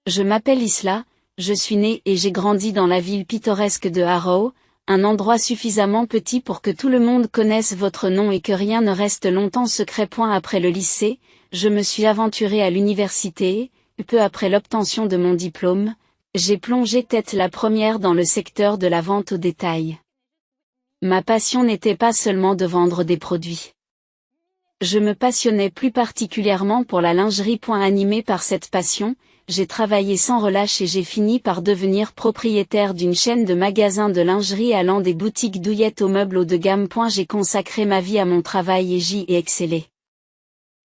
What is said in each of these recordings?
Je m'appelle Isla, je suis née et j'ai grandi dans la ville pittoresque de Harrow, un endroit suffisamment petit pour que tout le monde connaisse votre nom et que rien ne reste longtemps secret. Après le lycée, je me suis aventurée à l'université et, peu après l'obtention de mon diplôme, j'ai plongé tête la première dans le secteur de la vente au détail. Ma passion n'était pas seulement de vendre des produits. Je me passionnais plus particulièrement pour la lingerie. Animé par cette passion, j'ai travaillé sans relâche et j'ai fini par devenir propriétaire d'une chaîne de magasins de lingerie allant des boutiques douillettes aux meubles haut de gamme. J'ai consacré ma vie à mon travail et j'y ai excellé.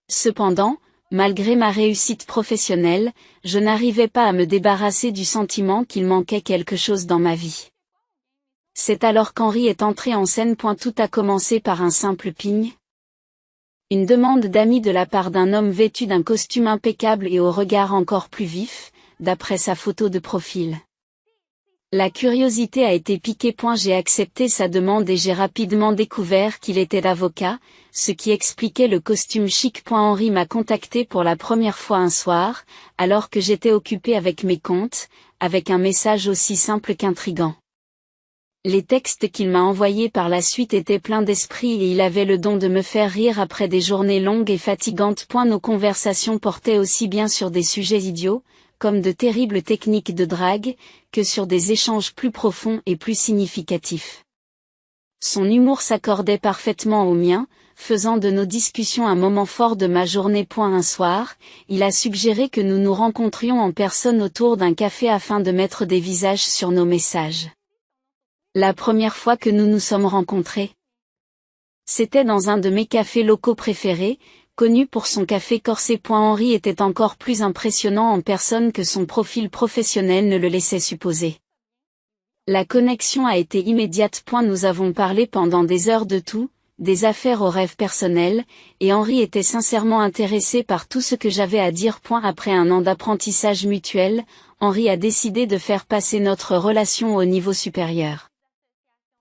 Cependant, malgré ma réussite professionnelle, je n'arrivais pas à me débarrasser du sentiment qu'il manquait quelque chose dans ma vie. C'est alors qu'Henri est entré en scène. Tout a commencé par un simple ping. Une demande d'amis de la part d'un homme vêtu d'un costume impeccable et au regard encore plus vif, d'après sa photo de profil. La curiosité a été piquée. J'ai accepté sa demande et j'ai rapidement découvert qu'il était avocat, ce qui expliquait le costume chic. Henri m'a contacté pour la première fois un soir, alors que j'étais occupé avec mes comptes, avec un message aussi simple qu'intrigant. Les textes qu'il m'a envoyés par la suite étaient pleins d'esprit et il avait le don de me faire rire après des journées longues et fatigantes. Nos conversations portaient aussi bien sur des sujets idiots, comme de terribles techniques de drague, que sur des échanges plus profonds et plus significatifs. Son humour s'accordait parfaitement au mien, faisant de nos discussions un moment fort de ma journée. Un soir, il a suggéré que nous nous rencontrions en personne autour d'un café afin de mettre des visages sur nos messages. La première fois que nous nous sommes rencontrés, c'était dans un de mes cafés locaux préférés, connu pour son café corsé. Henri était encore plus impressionnant en personne que son profil professionnel ne le laissait supposer. La connexion a été immédiate. Nous avons parlé pendant des heures de tout, des affaires aux rêves personnels, et Henri était sincèrement intéressé par tout ce que j'avais à dire. Après un an d'apprentissage mutuel, Henri a décidé de faire passer notre relation au niveau supérieur.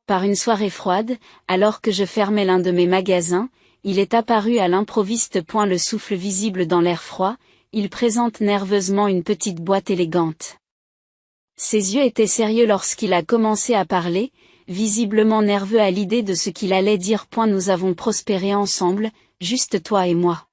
Par une soirée froide, alors que je fermais l'un de mes magasins, il est apparu à l'improviste. Le souffle visible dans l'air froid, il présente nerveusement une petite boîte élégante. Ses yeux étaient sérieux lorsqu'il a commencé à parler, visiblement nerveux à l'idée de ce qu'il allait dire. Nous avons prospéré ensemble, juste toi et moi.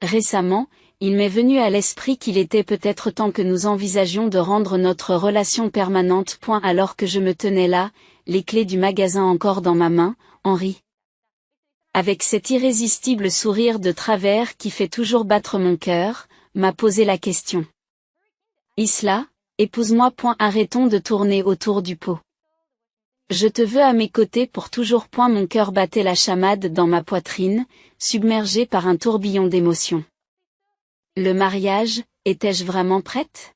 Récemment, il m'est venu à l'esprit qu'il était peut-être temps que nous envisagions de rendre notre relation permanente. Alors que je me tenais là, les clés du magasin encore dans ma main, Henri, avec cet irrésistible sourire de travers qui fait toujours battre mon cœur, m'a posé la question. Isla, épouse-moi. Arrêtons de tourner autour du pot. Je te veux à mes côtés pour toujours. Mon cœur battait la chamade dans ma poitrine, submergé par un tourbillon d'émotions. Le mariage, étais-je vraiment prête?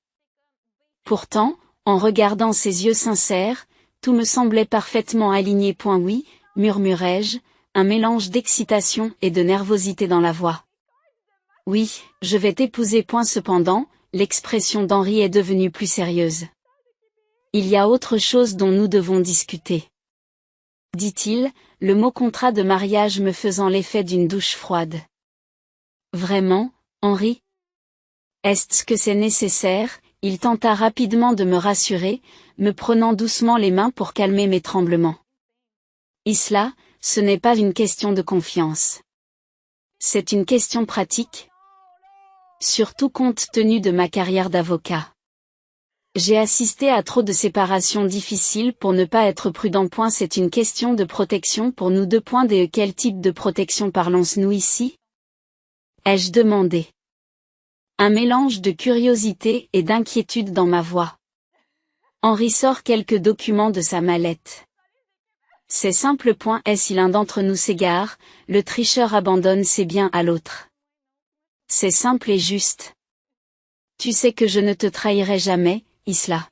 Pourtant, en regardant ses yeux sincères, tout me semblait parfaitement aligné. Oui, murmurai-je, un mélange d'excitation et de nervosité dans la voix. Oui, je vais t'épouser. Cependant, l'expression d'Henri est devenue plus sérieuse. Il y a autre chose dont nous devons discuter, dit-il, le mot contrat de mariage me faisant l'effet d'une douche froide. Vraiment, Henri? Est-ce que c'est nécessaire? Il tenta rapidement de me rassurer, me prenant doucement les mains pour calmer mes tremblements. Isla, ce n'est pas une question de confiance. C'est une question pratique. Surtout compte tenu de ma carrière d'avocat. J'ai assisté à trop de séparations difficiles pour ne pas être prudent. C'est une question de protection pour nous deux. De quel type de protection parlons-nous ici? Ai-je demandé. Un mélange de curiosité et d'inquiétude dans ma voix. Henri sort quelques documents de sa mallette. C'est simple. Si l'un d'entre nous s'égare, le tricheur abandonne ses biens à l'autre. C'est simple et juste. Tu sais que je ne te trahirai jamais, Isla.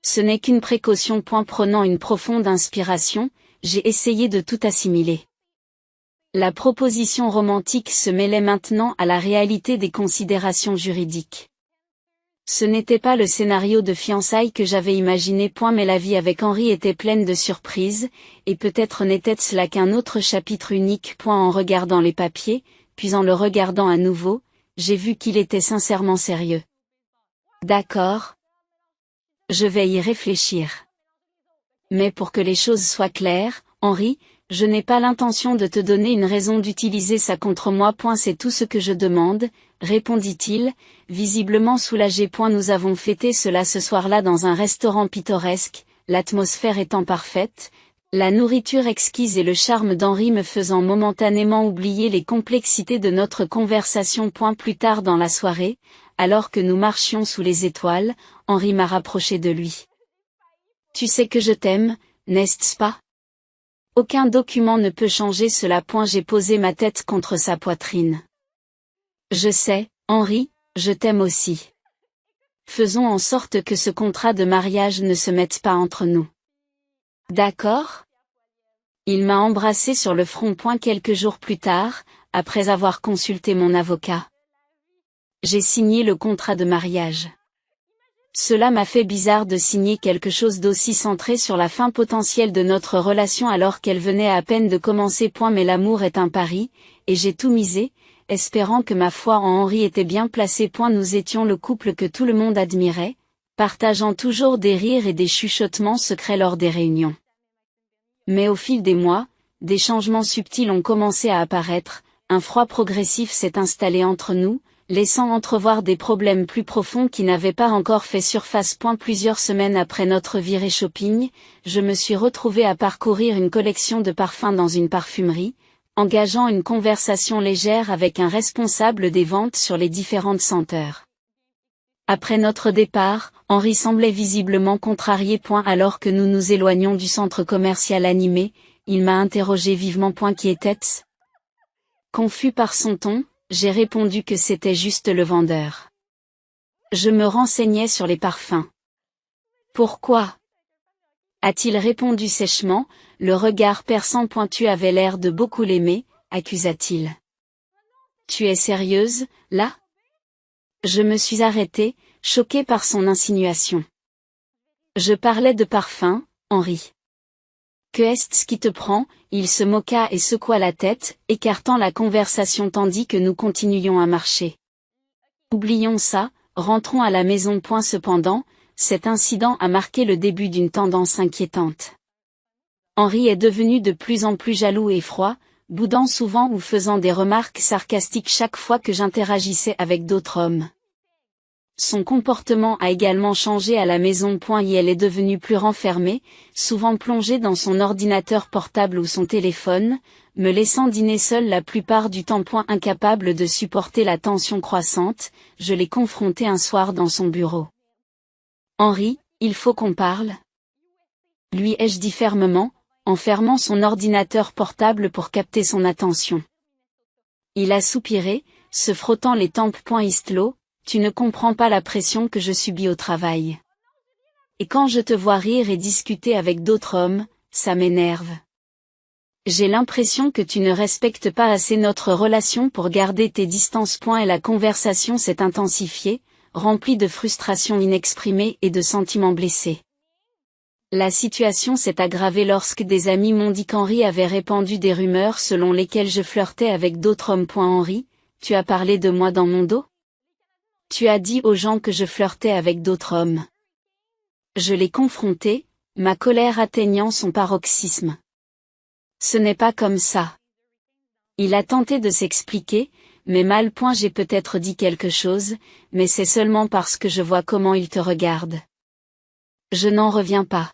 Ce n'est qu'une précaution. Prenant une profonde inspiration, j'ai essayé de tout assimiler. La proposition romantique se mêlait maintenant à la réalité des considérations juridiques. Ce n'était pas le scénario de fiançailles que j'avais imaginé. Mais la vie avec Henri était pleine de surprises, et peut-être n'était-ce là qu'un autre chapitre unique. En regardant les papiers, puis en le regardant à nouveau, j'ai vu qu'il était sincèrement sérieux. D'accord. Je vais y réfléchir. Mais pour que les choses soient claires, Henri, je n'ai pas l'intention de te donner une raison d'utiliser ça contre moi. C'est tout ce que je demande, répondit-il, visiblement soulagé. Nous avons fêté cela ce soir-là dans un restaurant pittoresque, l'atmosphère étant parfaite, la nourriture exquise et le charme d'Henri me faisant momentanément oublier les complexités de notre conversation. Plus tard dans la soirée, alors que nous marchions sous les étoiles, Henri m'a rapproché de lui. Tu sais que je t'aime, n'est-ce pas? Aucun document ne peut changer cela. J'ai posé ma tête contre sa poitrine. Je sais, Henri, je t'aime aussi. Faisons en sorte que ce contrat de mariage ne se mette pas entre nous. D'accord? Il m'a embrassé sur le front. Quelques jours plus tard, après avoir consulté mon avocat. J'ai signé le contrat de mariage. Cela m'a fait bizarre de signer quelque chose d'aussi centré sur la fin potentielle de notre relation alors qu'elle venait à peine de commencer. Mais l'amour est un pari, et j'ai tout misé, espérant que ma foi en Henri était bien placée. Nous étions le couple que tout le monde admirait, partageant toujours des rires et des chuchotements secrets lors des réunions. Mais au fil des mois, des changements subtils ont commencé à apparaître, un froid progressif s'est installé entre nous, laissant entrevoir des problèmes plus profonds qui n'avaient pas encore fait surface. Plusieurs semaines après notre virée shopping, je me suis retrouvée à parcourir une collection de parfums dans une parfumerie, engageant une conversation légère avec un responsable des ventes sur les différentes senteurs. Après notre départ, Henri semblait visiblement contrarié. Alors que nous nous éloignions du centre commercial animé, il m'a interrogé vivement. Qui était-ce? Confus par son ton, j'ai répondu que c'était juste le vendeur. Je me renseignais sur les parfums. Pourquoi? A-t-il répondu sèchement, le regard perçant. Tu avais l'air de beaucoup l'aimer, accusa-t-il. Tu es sérieuse, là? Je me suis arrêtée, choquée par son insinuation. Je parlais de parfum, Henri. Que est-ce qui te prend? Il se moqua et secoua la tête, écartant la conversation tandis que nous continuions à marcher. Oublions ça, rentrons à la maison. Cependant, cet incident a marqué le début d'une tendance inquiétante. Henri est devenu de plus en plus jaloux et froid, boudant souvent ou faisant des remarques sarcastiques chaque fois que j'interagissais avec d'autres hommes. Son comportement a également changé à la maison. Elle est devenue plus renfermée, souvent plongée dans son ordinateur portable ou son téléphone, me laissant dîner seule la plupart du temps. Incapable de supporter la tension croissante, je l'ai confronté un soir dans son bureau. Henri, il faut qu'on parle. Lui ai-je dit fermement, en fermant son ordinateur portable pour capter son attention. Il a soupiré, se frottant les tempes. Istlo, tu ne comprends pas la pression que je subis au travail. Et quand je te vois rire et discuter avec d'autres hommes, ça m'énerve. J'ai l'impression que tu ne respectes pas assez notre relation pour garder tes distances. Et la conversation s'est intensifiée, remplie de frustration inexprimée et de sentiments blessés. La situation s'est aggravée lorsque des amis m'ont dit qu'Henri avait répandu des rumeurs selon lesquelles je flirtais avec d'autres hommes. Henri, tu as parlé de moi dans mon dos? Tu as dit aux gens que je flirtais avec d'autres hommes. Je l'ai confronté, ma colère atteignant son paroxysme. Ce n'est pas comme ça. Il a tenté de s'expliquer, mais mal. J'ai peut-être dit quelque chose, mais c'est seulement parce que je vois comment il te regarde. Je n'en reviens pas.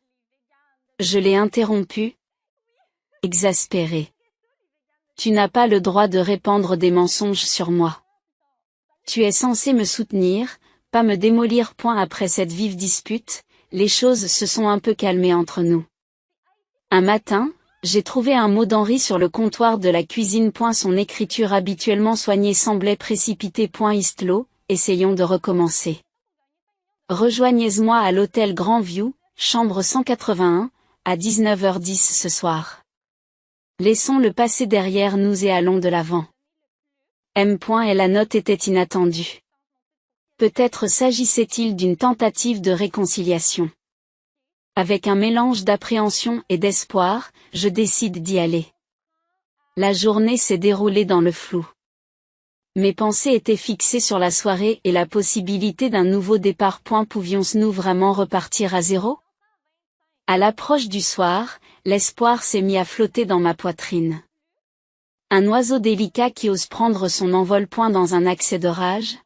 Je l'ai interrompu, exaspéré. Tu n'as pas le droit de répandre des mensonges sur moi. Tu es censé me soutenir, pas me démolir. Après cette vive dispute, les choses se sont un peu calmées entre nous. Un matin, j'ai trouvé un mot d'Henri sur le comptoir de la cuisine. Son écriture habituellement soignée semblait précipitée. Istlo, essayons de recommencer. Rejoignez-moi à l'hôtel Grandview, chambre 181, à 19h10 ce soir. Laissons le passé derrière nous et allons de l'avant. M. Et la note était inattendue. Peut-être s'agissait-il d'une tentative de réconciliation. Avec un mélange d'appréhension et d'espoir, je décide d'y aller. La journée s'est déroulée dans le flou. Mes pensées étaient fixées sur la soirée et la possibilité d'un nouveau départ. Pouvions-nous vraiment repartir à zéro? À l'approche du soir, l'espoir s'est mis à flotter dans ma poitrine. Un oiseau délicat qui ose prendre son envol. Dans un accès de rage.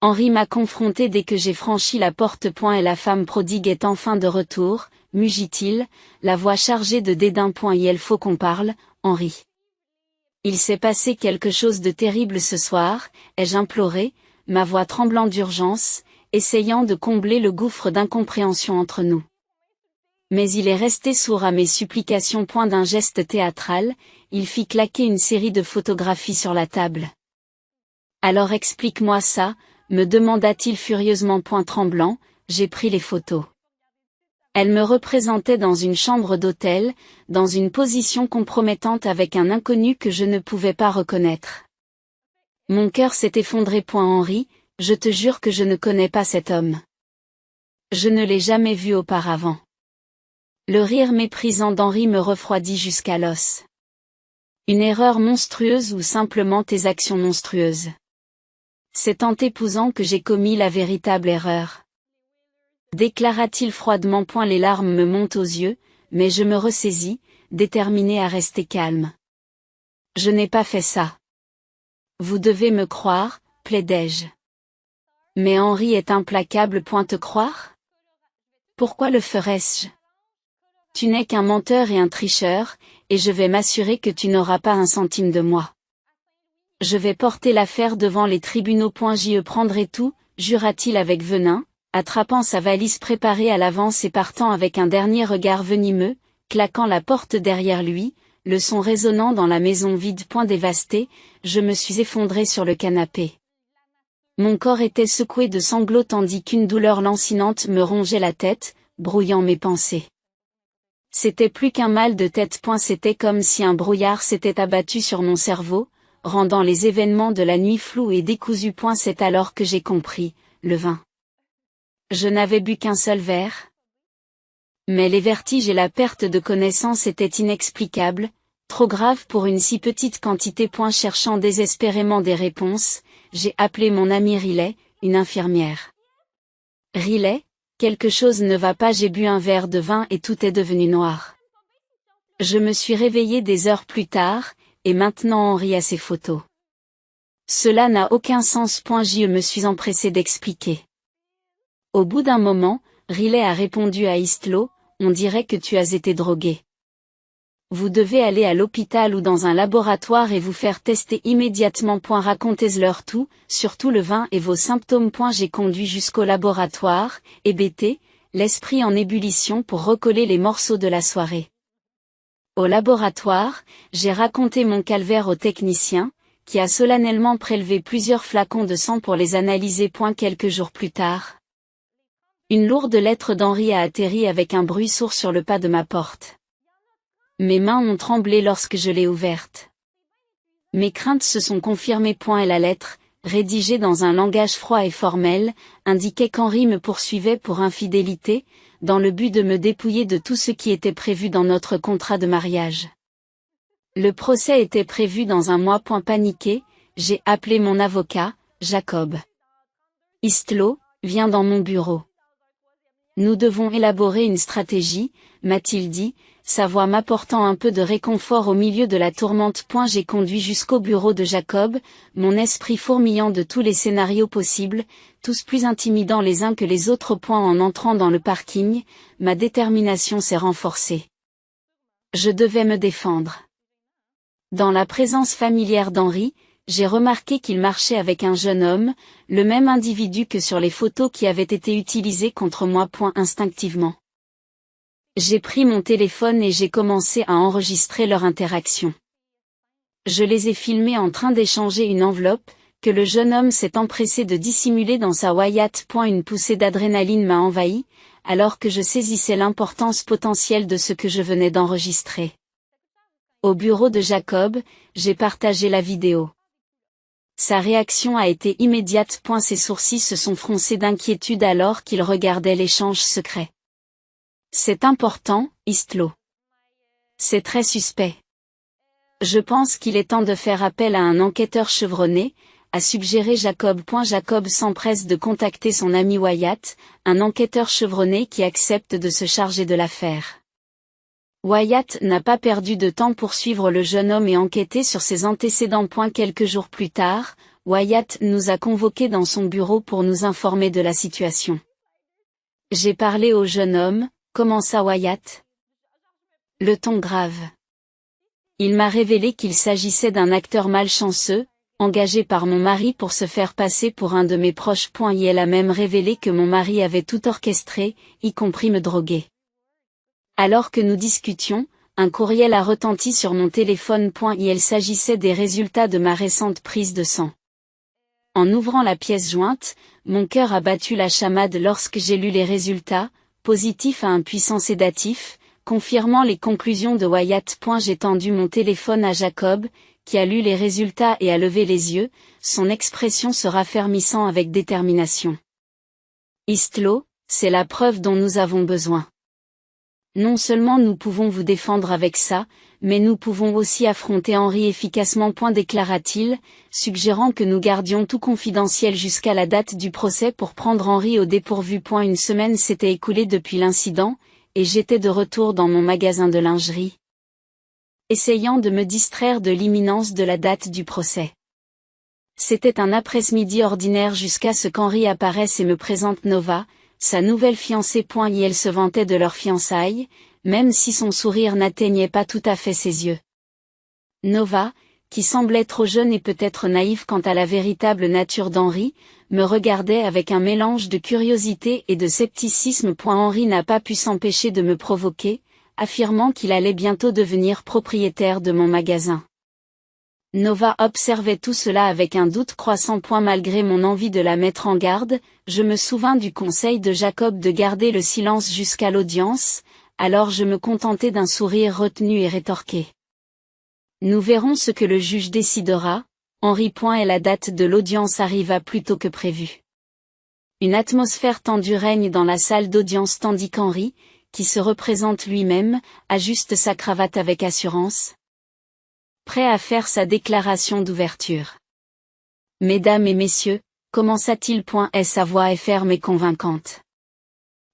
Henri m'a confronté dès que j'ai franchi la porte. Et la femme prodigue est enfin de retour, mugit-il, la voix chargée de dédain. Il faut qu'on parle, Henri. Il s'est passé quelque chose de terrible ce soir, ai-je imploré, ma voix tremblant d'urgence, essayant de combler le gouffre d'incompréhension entre nous. Mais il est resté sourd à mes supplications. D'un geste théâtral, il fit claquer une série de photographies sur la table. Alors explique-moi ça, me demanda-t-il furieusement. Tremblant, j'ai pris les photos. Elle me représentait dans une chambre d'hôtel, dans une position compromettante avec un inconnu que je ne pouvais pas reconnaître. Mon cœur s'est effondré. Henri, je te jure que je ne connais pas cet homme. Je ne l'ai jamais vu auparavant. Le rire méprisant d'Henri me refroidit jusqu'à l'os. Une erreur monstrueuse ou simplement tes actions monstrueuses? C'est en t'épousant que j'ai commis la véritable erreur. Déclara-t-il froidement. Les larmes me montent aux yeux, mais je me ressaisis, déterminé à rester calme. Je n'ai pas fait ça. Vous devez me croire, plaidai-je. Mais Henri est implacable. Te croire? Pourquoi le ferais-je? Tu n'es qu'un menteur et un tricheur, et je vais m'assurer que tu n'auras pas un centime de moi. Je vais porter l'affaire devant les tribunaux. J'y prendrai tout, jura-t-il avec venin, attrapant sa valise préparée à l'avance et partant avec un dernier regard venimeux, claquant la porte derrière lui, le son résonnant dans la maison vide. Dévastée, je me suis effondrée sur le canapé. Mon corps était secoué de sanglots tandis qu'une douleur lancinante me rongeait la tête, brouillant mes pensées. C'était plus qu'un mal de tête. C'était comme si un brouillard s'était abattu sur mon cerveau, rendant les événements de la nuit flous et décousus. C'est alors que j'ai compris, le vin. Je n'avais bu qu'un seul verre. Mais les vertiges et la perte de connaissance étaient inexplicables, trop graves pour une si petite quantité. Cherchant désespérément des réponses, j'ai appelé mon amie Riley, une infirmière. Riley, quelque chose ne va pas. J'ai bu un verre de vin et tout est devenu noir. Je me suis réveillée des heures plus tard, et maintenant Henri a ses photos. Cela n'a aucun sens. Je me suis empressée d'expliquer. Au bout d'un moment, Riley a répondu à Istlo, on dirait que tu as été drogué. Vous devez aller à l'hôpital ou dans un laboratoire et vous faire tester immédiatement. Racontez-leur tout, surtout le vin et vos symptômes. J'ai conduit jusqu'au laboratoire, hébété, l'esprit en ébullition pour recoller les morceaux de la soirée. Au laboratoire, j'ai raconté mon calvaire au technicien, qui a solennellement prélevé plusieurs flacons de sang pour les analyser. Quelques jours plus tard, une lourde lettre d'Henri a atterri avec un bruit sourd sur le pas de ma porte. Mes mains ont tremblé lorsque je l'ai ouverte. Mes craintes se sont confirmées. Et la lettre, rédigée dans un langage froid et formel, indiquait qu'Henri me poursuivait pour infidélité, dans le but de me dépouiller de tout ce qui était prévu dans notre contrat de mariage. Le procès était prévu dans un mois. Paniqué, j'ai appelé mon avocat, Jacob. Istlo, viens dans mon bureau. Nous devons élaborer une stratégie, m'a-t-il dit, sa voix m'apportant un peu de réconfort au milieu de la tourmente. J'ai conduit jusqu'au bureau de Jacob, mon esprit fourmillant de tous les scénarios possibles, tous plus intimidants les uns que les autres. En entrant dans le parking, ma détermination s'est renforcée. Je devais me défendre. Dans la présence familière d'Henri, j'ai remarqué qu'il marchait avec un jeune homme, le même individu que sur les photos qui avaient été utilisées contre moi. Instinctivement, j'ai pris mon téléphone et j'ai commencé à enregistrer leur interaction. Je les ai filmés en train d'échanger une enveloppe, que le jeune homme s'est empressé de dissimuler dans sa Wyatt. Une poussée d'adrénaline m'a envahi, alors que je saisissais l'importance potentielle de ce que je venais d'enregistrer. Au bureau de Jacob, j'ai partagé la vidéo. Sa réaction a été immédiate. Ses sourcils se sont froncés d'inquiétude alors qu'il regardait l'échange secret. C'est important, Istlo. C'est très suspect. Je pense qu'il est temps de faire appel à un enquêteur chevronné, a suggéré Jacob. Jacob s'empresse de contacter son ami Wyatt, un enquêteur chevronné qui accepte de se charger de l'affaire. Wyatt n'a pas perdu de temps pour suivre le jeune homme et enquêter sur ses antécédents. Quelques jours plus tard, Wyatt nous a convoqués dans son bureau pour nous informer de la situation. J'ai parlé au jeune homme, commença Wyatt. Le ton grave. Il m'a révélé qu'il s'agissait d'un acteur malchanceux, engagé par mon mari pour se faire passer pour un de mes proches. Il a même révélé que mon mari avait tout orchestré, y compris me droguer. Alors que nous discutions, un courriel a retenti sur mon téléphone. Il s'agissait des résultats de ma récente prise de sang. En ouvrant la pièce jointe, mon cœur a battu la chamade lorsque j'ai lu les résultats, positifs à un puissant sédatif, confirmant les conclusions de Wyatt. J'ai tendu mon téléphone à Jacob, qui a lu les résultats et a levé les yeux, son expression se raffermissant avec détermination. Istlo, c'est la preuve dont nous avons besoin. Non seulement nous pouvons vous défendre avec ça, mais nous pouvons aussi affronter Henry efficacement. Déclara-t-il, suggérant que nous gardions tout confidentiel jusqu'à la date du procès pour prendre Henry au dépourvu. Une semaine s'était écoulée depuis l'incident, et j'étais de retour dans mon magasin de lingerie, essayant de me distraire de l'imminence de la date du procès. C'était un après-midi ordinaire jusqu'à ce qu'Henry apparaisse et me présente Nova, sa nouvelle fiancée. Et elle se vantait de leur fiançailles, même si son sourire n'atteignait pas tout à fait ses yeux. Nova, qui semblait trop jeune et peut-être naïve quant à la véritable nature d'Henry, me regardait avec un mélange de curiosité et de scepticisme. Henry n'a pas pu s'empêcher de me provoquer, affirmant qu'il allait bientôt devenir propriétaire de mon magasin. Nova observait tout cela avec un doute croissant. Malgré mon envie de la mettre en garde, je me souvins du conseil de Jacob de garder le silence jusqu'à l'audience, alors je me contentai d'un sourire retenu et rétorqué. Nous verrons ce que le juge décidera, Henry. Et la date de l'audience arriva plus tôt que prévu. Une atmosphère tendue règne dans la salle d'audience tandis qu'Henry, qui se représente lui-même, ajuste sa cravate avec assurance, prêt à faire sa déclaration d'ouverture. Mesdames et messieurs, commença-t-il. Sa voix est ferme et convaincante.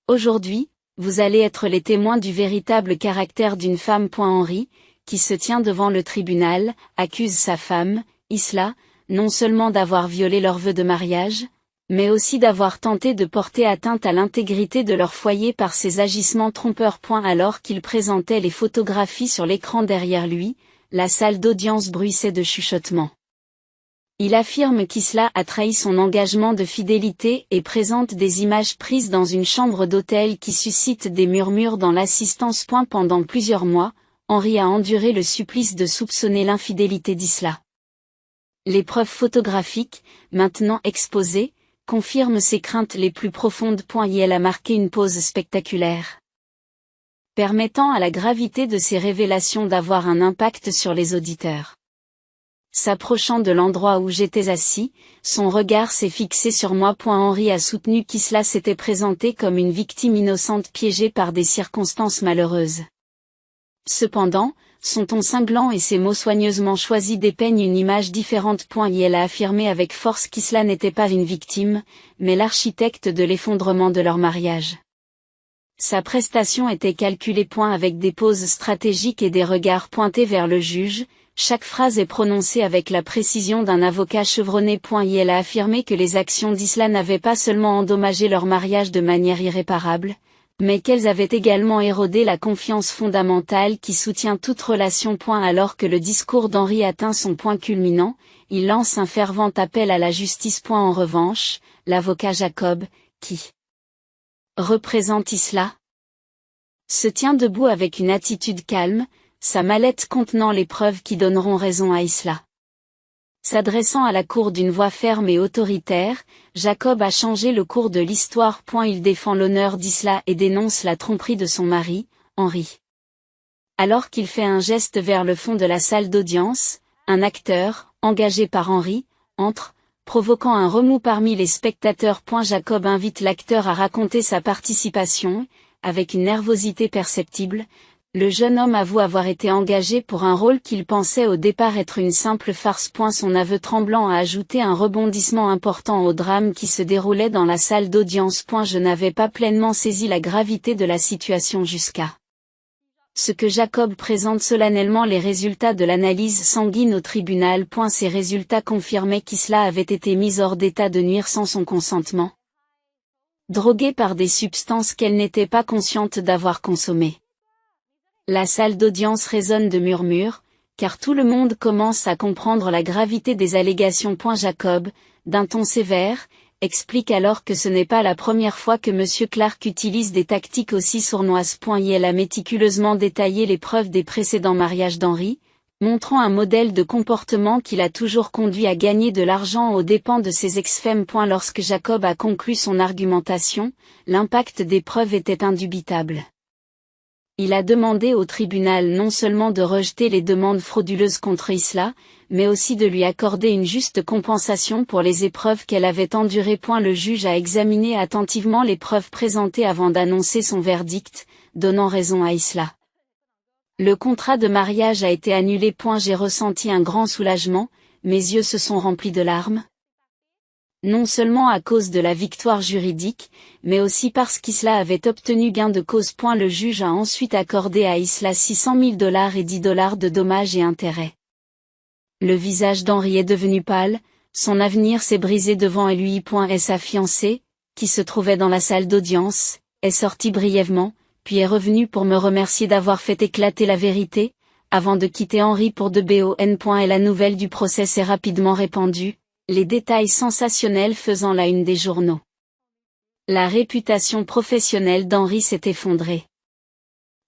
Aujourd'hui, vous allez être les témoins du véritable caractère d'une femme. Henry, qui se tient devant le tribunal, accuse sa femme, Isla, non seulement d'avoir violé leur vœu de mariage, mais aussi d'avoir tenté de porter atteinte à l'intégrité de leur foyer par ses agissements trompeurs. Alors qu'il présentait les photographies sur l'écran derrière lui, la salle d'audience bruissait de chuchotements. Il affirme qu'Isla a trahi son engagement de fidélité et présente des images prises dans une chambre d'hôtel qui suscitent des murmures dans l'assistance. Pendant plusieurs mois, Henry a enduré le supplice de soupçonner l'infidélité d'Isla. Les preuves photographiques, maintenant exposées, confirment ses craintes les plus profondes. Et elle a marqué une pause spectaculaire, permettant à la gravité de ces révélations d'avoir un impact sur les auditeurs. S'approchant de l'endroit où j'étais assis, son regard s'est fixé sur moi. Henry a soutenu qu'Isla s'était présentée comme une victime innocente piégée par des circonstances malheureuses. Cependant, son ton cinglant et ses mots soigneusement choisis dépeignent une image différente. Et elle a affirmé avec force qu'Isla n'était pas une victime, mais l'architecte de l'effondrement de leur mariage. Sa prestation était calculée. Avec des pauses stratégiques et des regards pointés vers le juge, chaque phrase est prononcée avec la précision d'un avocat chevronné. Et elle a affirmé que les actions d'Isla n'avaient pas seulement endommagé leur mariage de manière irréparable, mais qu'elles avaient également érodé la confiance fondamentale qui soutient toute relation. Alors que le discours d'Henry atteint son point culminant, il lance un fervent appel à la justice. En revanche, l'avocat Jacob, qui représente Isla, se tient debout avec une attitude calme, sa mallette contenant les preuves qui donneront raison à Isla. S'adressant à la cour d'une voix ferme et autoritaire, Jacob a changé le cours de l'histoire. Il défend l'honneur d'Isla et dénonce la tromperie de son mari, Henry. Alors qu'il fait un geste vers le fond de la salle d'audience, un acteur, engagé par Henry, entre, provoquant un remous parmi les spectateurs. Jacob invite l'acteur à raconter sa participation, avec une nervosité perceptible, Le jeune homme avoue avoir été engagé pour un rôle qu'il pensait au départ être une simple farce. Son aveu tremblant a ajouté un rebondissement important au drame qui se déroulait dans la salle d'audience. Je n'avais pas pleinement saisi la gravité de la situation jusqu'à ce que Jacob présente solennellement les résultats de l'analyse sanguine au tribunal. Ces résultats confirmaient qu'Isla avait été mise hors d'état de nuire sans son consentement, droguée par des substances qu'elle n'était pas consciente d'avoir consommées. La salle d'audience résonne de murmures, car tout le monde commence à comprendre la gravité des allégations. Jacob, d'un ton sévère, explique alors que ce n'est pas la première fois que M. Clark utilise des tactiques aussi sournoises. Il a méticuleusement détaillé les preuves des précédents mariages d'Henry, montrant un modèle de comportement qui l'a toujours conduit à gagner de l'argent aux dépens de ses ex-femmes. Lorsque Jacob a conclu son argumentation, l'impact des preuves était indubitable. Il a demandé au tribunal non seulement de rejeter les demandes frauduleuses contre Isla, mais aussi de lui accorder une juste compensation pour les épreuves qu'elle avait endurées. Le juge a examiné attentivement les preuves présentées avant d'annoncer son verdict, donnant raison à Isla. Le contrat de mariage a été annulé. J'ai ressenti un grand soulagement, mes yeux se sont remplis de larmes. Non seulement à cause de la victoire juridique, mais aussi parce qu'Isla avait obtenu gain de cause. Le juge a ensuite accordé à Isla $600 000 et $10 de dommages et intérêts. Le visage d'Henry est devenu pâle, son avenir s'est brisé devant lui. Et sa fiancée, qui se trouvait dans la salle d'audience, est sortie brièvement, puis est revenue pour me remercier d'avoir fait éclater la vérité, avant de quitter Henry pour de bon. Et la nouvelle du procès s'est rapidement répandue, les détails sensationnels faisant la une des journaux. La réputation professionnelle d'Henry s'est effondrée.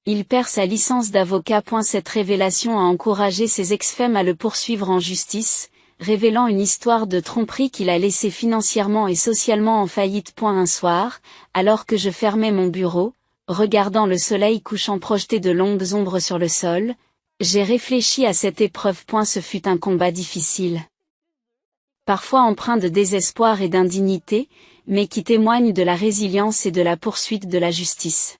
Il perd sa licence d'avocat. Cette révélation a encouragé ses ex-femmes à le poursuivre en justice, révélant une histoire de tromperie qu'il a laissé financièrement et socialement en faillite. Un soir, alors que je fermais mon bureau, regardant le soleil couchant projeter de longues ombres sur le sol, j'ai réfléchi à cette épreuve. Ce fut un combat difficile, parfois empreint de désespoir et d'indignité, mais qui témoigne de la résilience et de la poursuite de la justice.